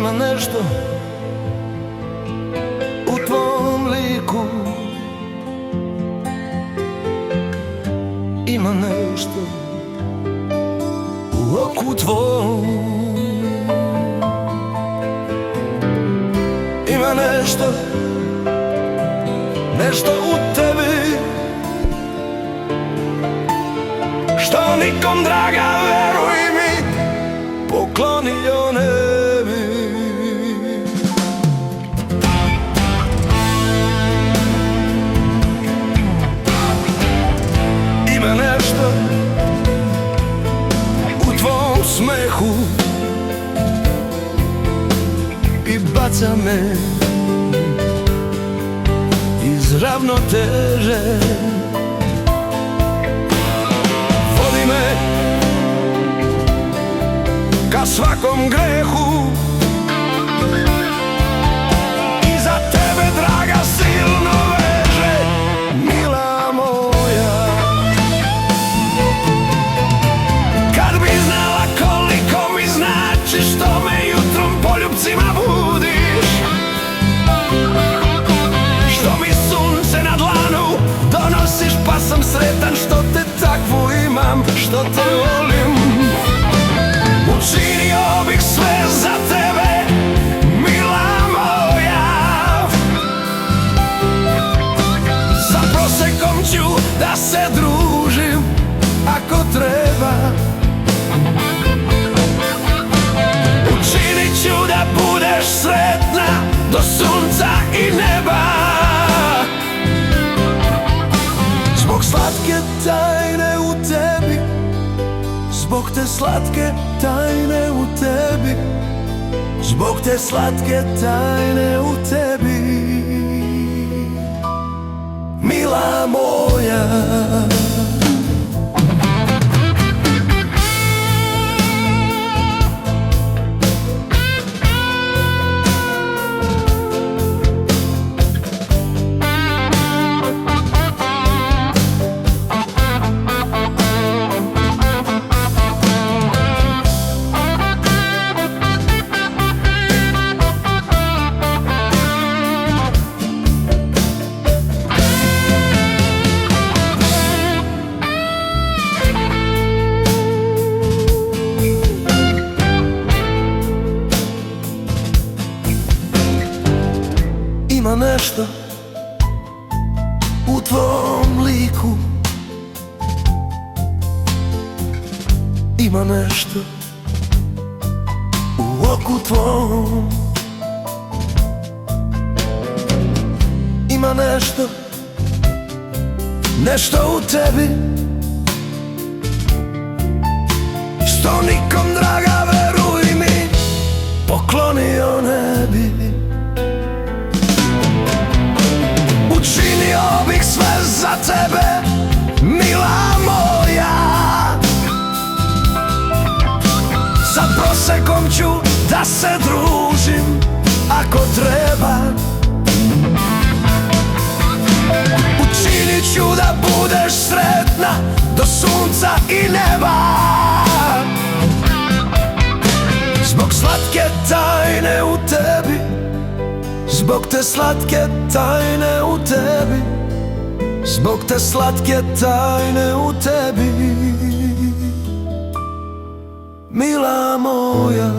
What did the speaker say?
Ima nešto u tvom liku, ima nešto u oku tvom, ima nešto, nešto u tebi što nikom, draga, veruj mi, poklonio ne bi. Ima nešto u tvom smehu i baca me iz ravnoteže, vodi me ka svakom grehu. I za tebe, draga, silno veže, mila moja. Kad bi znala koliko mi znači što me jutrom poljupcima budiš, što mi sunce na dlanu donosiš, pa sam sretan što te takvu imam, što te volim. Učinio bih sve za tebe, mila moja. Za prosekom ću da se družim ako treba. Učinit ću da budeš sretna do sunca i neba. Zbog slatke tajne u tebi, zbog te slatke tajne u tebi, zbog te slatke tajne u tebi, mila moja. Ima nešto u tvom liku, ima nešto u oku tvom, ima nešto, nešto u tebi što nikom, draga, veruj mi, poklonio ne bi. Učinio bih sve za tebe, mila moja. Za prosekom ću da se družim ako treba. Učinit ću da budeš sretna do sunca i neba. Zbog slatke tajne u tebi, zbog te slatke tajne u tebi, zbog te slatke tajne u tebi, mila moja.